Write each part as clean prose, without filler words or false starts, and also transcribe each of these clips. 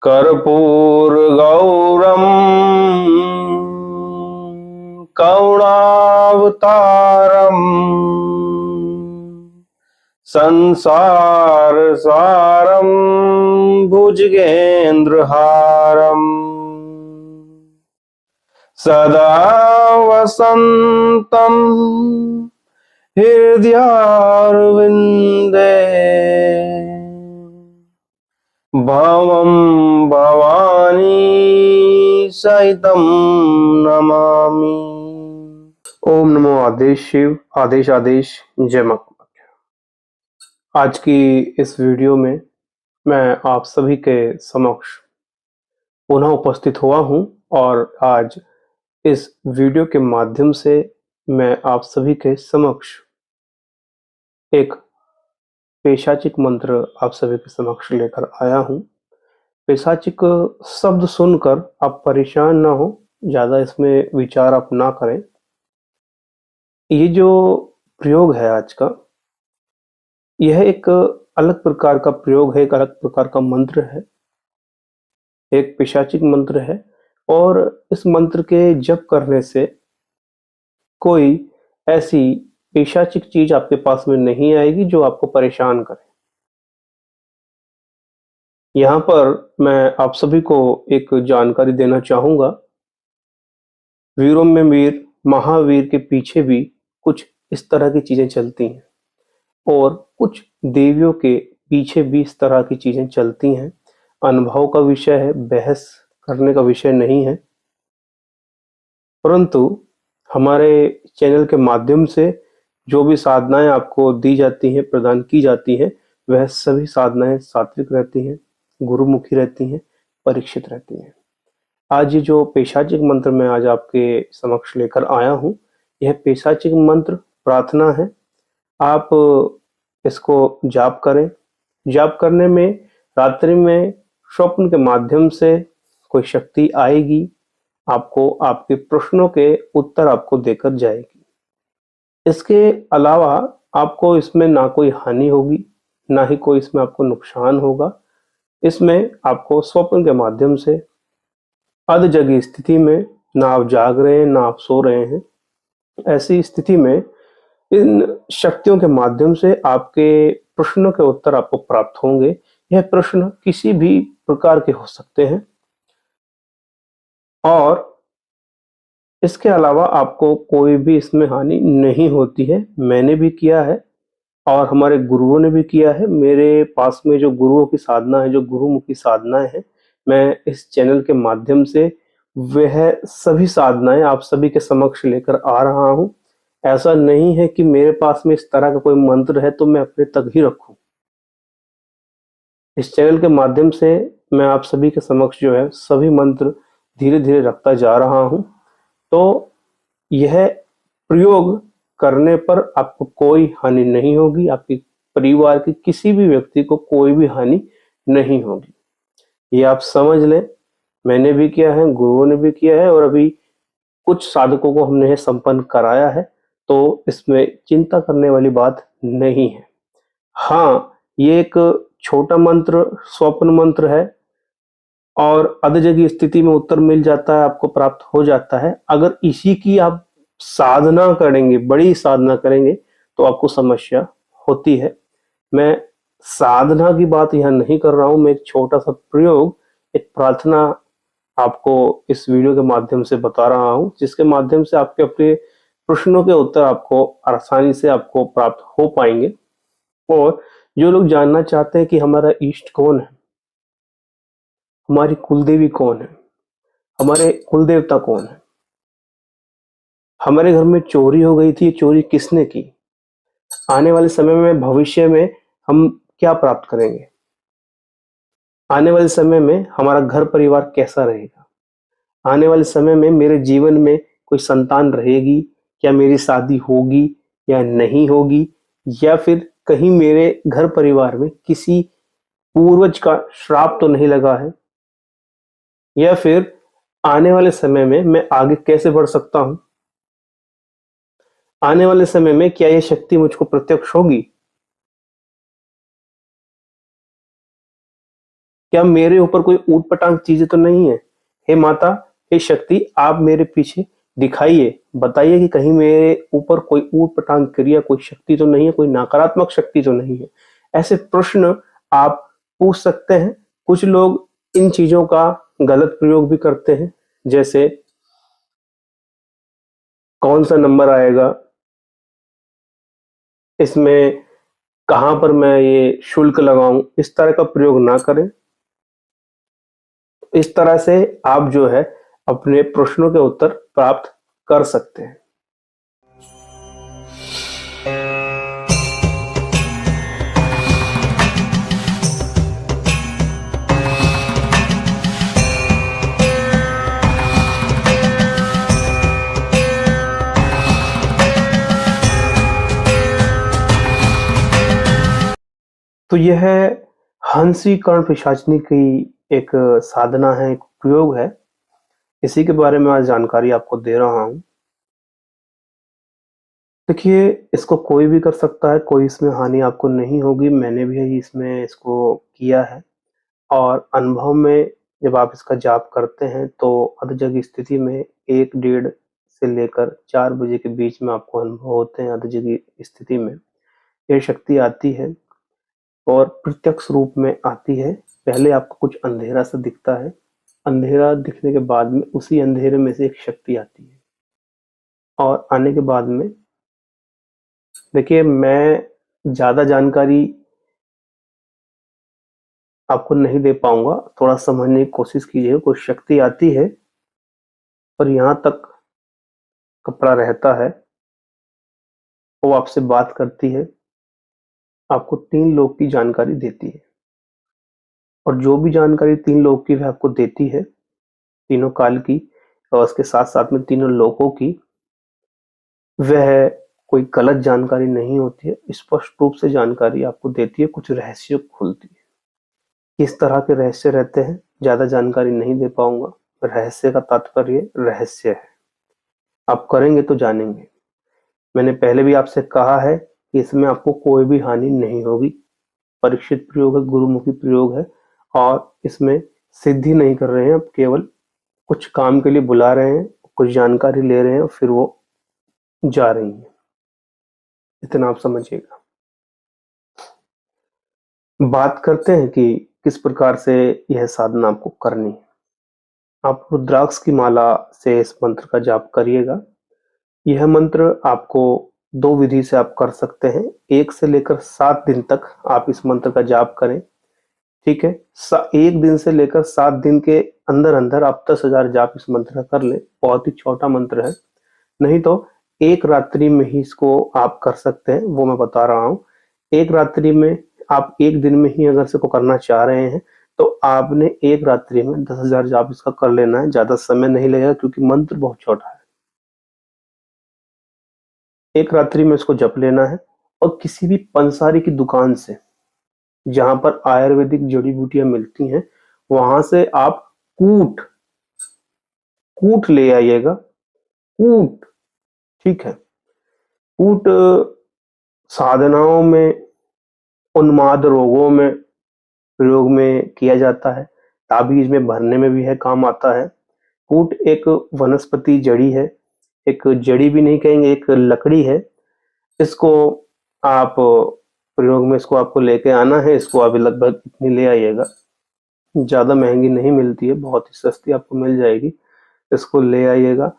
कर्पूरगौरं करुणावतारम् संसारसारं भुजगेन्द्रहारम् सदा वसन्तं हृदयारविन्दे भवं भवानी सहितं नमामि। ओम नमो आदेश शिव, आदेश आदेश, जय मां। आज की इस वीडियो में मैं आप सभी के समक्ष पुनः उपस्थित हुआ हूं और आज इस वीडियो के माध्यम से मैं आप सभी के समक्ष एक पैशाचिक मंत्र आप सभी के समक्ष लेकर आया हूं। पैशाचिक शब्द सुनकर आप परेशान ना हो, ज़्यादा इसमें विचार आप ना करें। ये जो प्रयोग है आज का, यह एक अलग प्रकार का प्रयोग है, एक अलग प्रकार का मंत्र है, एक पैशाचिक मंत्र है और इस मंत्र के जप करने से कोई ऐसी पैशाचिक चीज आपके पास में नहीं आएगी जो आपको परेशान करे। यहाँ पर मैं आप सभी को एक जानकारी देना चाहूंगा। वीरों में वीर, महावीर के पीछे भी कुछ इस तरह की चीजें चलती हैं और कुछ देवियों के पीछे भी इस तरह की चीजें चलती हैं। अनुभव का विषय है, बहस करने का विषय नहीं है, परंतु हमारे चैनल के माध्यम से जो भी साधनाएं आपको दी जाती हैं, प्रदान की जाती हैं, वह सभी साधनाएं सात्विक रहती हैं, गुरुमुखी रहती हैं, परीक्षित रहती हैं। आज ये जो पैशाचिक मंत्र मैं आज आपके समक्ष लेकर आया हूँ, यह पैशाचिक मंत्र प्रार्थना है। आप इसको जाप करें। जाप करने में रात्रि में स्वप्न के माध्यम से कोई शक्ति आएगी, आपको आपके प्रश्नों के उत्तर आपको देकर जाएगी। इसके अलावा आपको इसमें ना कोई हानि होगी, ना ही कोई इसमें आपको नुकसान होगा। इसमें आपको स्वप्न के माध्यम से अध जगी स्थिति में, ना आप जाग रहे हैं ना आप सो रहे हैं, ऐसी स्थिति में इन शक्तियों के माध्यम से आपके प्रश्नों के उत्तर आपको प्राप्त होंगे। यह प्रश्न किसी भी प्रकार के हो सकते हैं और इसके अलावा आपको कोई भी इसमें हानि नहीं होती है। मैंने भी किया है और हमारे गुरुओं ने भी किया है। मेरे पास में जो गुरुओं की साधना है, जो गुरुमुखी साधनाएं हैं, मैं इस चैनल के माध्यम से वह सभी साधनाएं आप सभी के समक्ष लेकर आ रहा हूं। ऐसा नहीं है कि मेरे पास में इस तरह का कोई मंत्र है तो मैं अपने तक ही रखूं। इस चैनल के माध्यम से मैं आप सभी के समक्ष जो है सभी मंत्र धीरे धीरे रखता जा रहा हूं। तो यह प्रयोग करने पर आपको कोई हानि नहीं होगी, आपके परिवार के किसी भी व्यक्ति को कोई भी हानि नहीं होगी। ये आप समझ लें। मैंने भी किया है, गुरुओं ने भी किया है और अभी कुछ साधकों को हमने संपन्न कराया है, तो इसमें चिंता करने वाली बात नहीं है। हाँ, ये एक छोटा मंत्र, स्वप्न मंत्र है और अधजगी स्थिति में उत्तर मिल जाता है, आपको प्राप्त हो जाता है। अगर इसी की आप साधना करेंगे, बड़ी साधना करेंगे, तो आपको समस्या होती है। मैं साधना की बात यहाँ नहीं कर रहा हूँ, मैं एक छोटा सा प्रयोग, एक प्रार्थना आपको इस वीडियो के माध्यम से बता रहा हूँ, जिसके माध्यम से आपके अपने प्रश्नों के उत्तर आपको आसानी से आपको प्राप्त हो पाएंगे। और जो लोग जानना चाहते हैं कि हमारा इष्ट कौन है, हमारी कुलदेवी कौन है, हमारे कुलदेवता कौन है, हमारे घर में चोरी हो गई थी, चोरी किसने की, आने वाले समय में भविष्य में हम क्या प्राप्त करेंगे, आने वाले समय में हमारा घर परिवार कैसा रहेगा, आने वाले समय में मेरे जीवन में कोई संतान रहेगी, क्या मेरी शादी होगी या नहीं होगी, या फिर कहीं मेरे घर परिवार में किसी पूर्वज का श्राप तो नहीं लगा है, या फिर आने वाले समय में मैं आगे कैसे बढ़ सकता हूं, आने वाले समय में क्या यह शक्ति मुझको प्रत्यक्ष होगी, क्या मेरे ऊपर कोई ऊट पटांग चीजें तो नहीं है? हे माता, हे शक्ति, आप मेरे पीछे दिखाइए, बताइए कि कहीं मेरे ऊपर कोई ऊट पटांग क्रिया, कोई शक्ति तो नहीं है, कोई नकारात्मक शक्ति तो नहीं है। ऐसे प्रश्न आप पूछ सकते हैं। कुछ लोग इन चीजों का गलत प्रयोग भी करते हैं, जैसे कौन सा नंबर आएगा, इसमें कहां पर मैं ये शुल्क लगाऊं, इस तरह का प्रयोग ना करें। इस तरह से आप जो है अपने प्रश्नों के उत्तर प्राप्त कर सकते हैं। तो यह हंसी कर्ण पिशाचिनी की एक साधना है, एक प्रयोग है। इसी के बारे में आज जानकारी आपको दे रहा हूं। देखिए, इसको कोई भी कर सकता है, कोई इसमें हानि आपको नहीं होगी। मैंने भी इसमें इसको किया है और अनुभव में जब आप इसका जाप करते हैं तो अधजग स्थिति में 1 डेढ़ से लेकर 4 बजे के बीच में आपको अनुभव होते हैं। अधजग स्थिति में यह शक्ति आती है और प्रत्यक्ष रूप में आती है। पहले आपको कुछ अंधेरा सा दिखता है, अंधेरा दिखने के बाद में उसी अंधेरे में से एक शक्ति आती है और आने के बाद में देखिए, मैं ज़्यादा जानकारी आपको नहीं दे पाऊँगा, थोड़ा समझने की कोशिश कीजिए। कोई शक्ति आती है और यहाँ तक कपड़ा रहता है, वो आपसे बात करती है, आपको 3 लोग की जानकारी देती है और जो भी जानकारी 3 लोग की वह आपको देती है, तीनों काल की और उसके साथ-साथ में तीनों लोकों की, वह कोई गलत जानकारी नहीं होती है, स्पष्ट रूप से जानकारी आपको देती है, कुछ रहस्य खुलती है। किस तरह के रहस्य रहते हैं, ज़्यादा जानकारी नहीं दे पाऊँगा। रहस्य का तात्पर्य रहस्य है, आप करेंगे तो जानेंगे। मैंने पहले भी आपसे कहा है कि इसमें आपको कोई भी हानि नहीं होगी। परीक्षित प्रयोग है, गुरुमुखी प्रयोग है और इसमें सिद्धि नहीं कर रहे हैं, आप केवल कुछ काम के लिए बुला रहे हैं, कुछ जानकारी ले रहे हैं और फिर वो जा रही हैं। इतना आप समझिएगा। बात करते हैं कि किस प्रकार से यह साधना आपको करनी है। आप रुद्राक्ष की माला से इस मंत्र का जाप करिएगा। यह मंत्र आपको 2 विधि से आप कर सकते हैं। 1 से लेकर 7 दिन तक आप इस मंत्र का जाप करें, ठीक है? 1 दिन से लेकर 7 दिन के अंदर-अंदर आप 10,000 जाप इस मंत्र का कर लें। बहुत ही छोटा मंत्र है। नहीं तो एक रात्रि में ही इसको आप कर सकते हैं, वो मैं बता रहा हूँ। एक रात्रि में आप 1 दिन में ही अगर इसको करना चाह रहे हैं, तो आपने एक रात्रि में 10,000 जाप इसका कर लेना है। ज़्यादा समय नहीं लगेगा क्योंकि मंत्र बहुत छोटा है। एक रात्रि में इसको जप लेना है और किसी भी पंसारी की दुकान से, जहाँ पर आयुर्वेदिक जड़ी-बूटियाँ मिलती हैं, वहाँ से आप कूट कूट ले आइएगा। कूट, ठीक है? कूट साधनाओं में, उन्माद रोगों में प्रयोग में किया जाता है, ताबीज में भरने में भी है, काम आता है। कूट एक वनस्पति जड़ी है, एक जड़ी भी नहीं कहेंगे, एक लकड़ी है। इसको आप प्रयोग में इसको आपको लेके आना है। इसको अभी लगभग इतनी ले आइएगा, ज़्यादा महंगी नहीं मिलती है, बहुत ही सस्ती आपको मिल जाएगी। इसको ले आइएगा,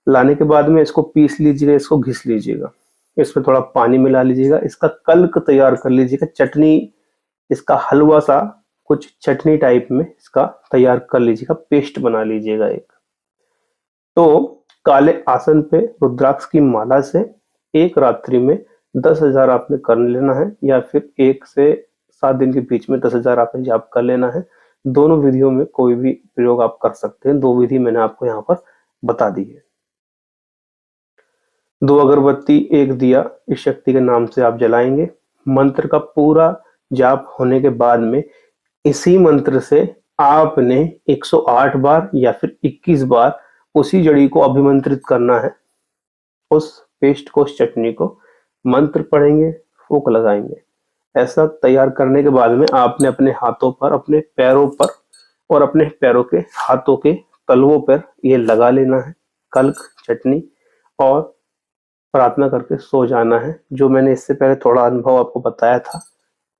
लाने के बाद में इसको पीस लीजिएगा, इसको घिस लीजिएगा, इसमें थोड़ा पानी मिला लीजिएगा, इसका कल्क तैयार कर लीजिएगा, चटनी, इसका हलवा सा कुछ चटनी टाइप में इसका तैयार कर लीजिएगा, पेस्ट बना लीजिएगा एक। तो काले आसन पे रुद्राक्ष की माला से एक रात्रि में 10,000 आपने कर लेना है या फिर 1 से 7 दिन के बीच में 10,000 आपने जाप कर लेना है। दोनों विधियों में कोई भी प्रयोग आप कर सकते हैं। 2 विधि मैंने आपको यहाँ पर बता दी है। 2 अगरबत्ती, 1 दिया इस शक्ति के नाम से आप जलाएंगे। मंत्र का पूरा जाप होने के बाद में इसी मंत्र से आपने 108 बार या फिर 21 बार उसी जड़ी को अभिमंत्रित करना है। उस पेस्ट को, उस चटनी को मंत्र पढ़ेंगे, फूंक लगाएंगे ऐसा तैयार करने के बाद में आपने अपने हाथों पर, अपने पैरों पर और अपने पैरों के हाथों के तलवों पर ये लगा लेना है कल्क चटनी, और प्रार्थना करके सो जाना है। जो मैंने इससे पहले थोड़ा अनुभव आपको बताया था,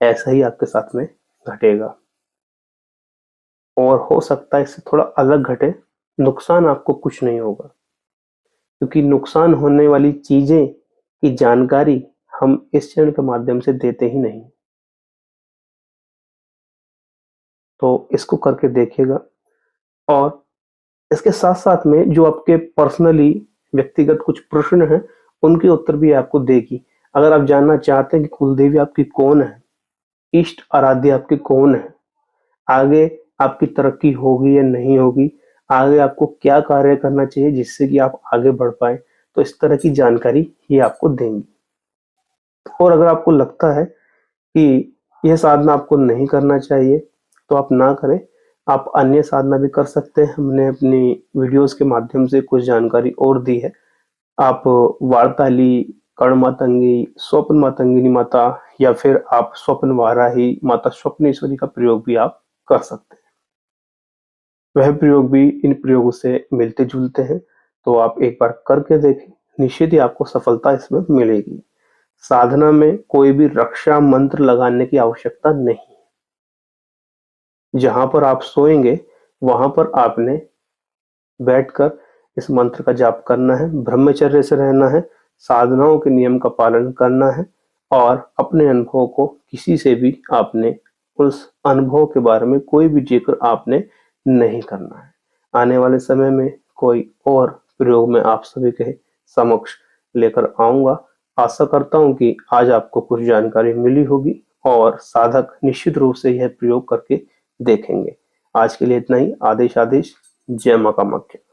ऐसा ही आपके साथ में घटेगा, और हो सकता है इससे थोड़ा अलग घटे। नुकसान आपको कुछ नहीं होगा, क्योंकि नुकसान होने वाली चीजें की जानकारी हम इस चैनल के माध्यम से देते ही नहीं। तो इसको करके देखिएगा, और इसके साथ साथ में जो आपके पर्सनली व्यक्तिगत कुछ प्रश्न हैं, उनके उत्तर भी आपको देगी। अगर आप जानना चाहते हैं कि कुलदेवी आपकी कौन है, इष्ट आराध्य आपके कौन है, आगे आपकी तरक्की होगी या नहीं होगी, आगे आपको क्या कार्य करना चाहिए जिससे कि आप आगे बढ़ पाए, तो इस तरह की जानकारी ये आपको देंगी। और अगर आपको लगता है कि यह साधना आपको नहीं करना चाहिए, तो आप ना करें, आप अन्य साधना भी कर सकते हैं। हमने अपनी वीडियोस के माध्यम से कुछ जानकारी और दी है। आप वार्ताली, कर्ण मातंगी, स्वप्न मातंगिनी माता, या फिर आप स्वप्न वाराही माता स्वप्नेश्वरी का प्रयोग भी आप कर सकते हैं। वह प्रयोग भी इन प्रयोगों से मिलते जुलते हैं, तो आप एक बार करके देखें, निश्चित ही आपको सफलता इसमें मिलेगी। साधना में कोई भी रक्षा मंत्र लगाने की आवश्यकता नहीं। जहां पर आप सोएंगे वहां पर आपने बैठकर इस मंत्र का जाप करना है, ब्रह्मचर्य से रहना है, साधनाओं के नियम का पालन करना है, और अपने अनुभव को किसी से भी आपने उस अनुभव के बारे में कोई भी जिक्र आपने नहीं करना है। आने वाले समय में कोई और प्रयोग में आप सभी के समक्ष लेकर आऊंगा। आशा करता हूं कि आज आपको कुछ जानकारी मिली होगी, और साधक निश्चित रूप से यह प्रयोग करके देखेंगे। आज के लिए इतना ही। आदेश आदेश। जय मां कामाख्या।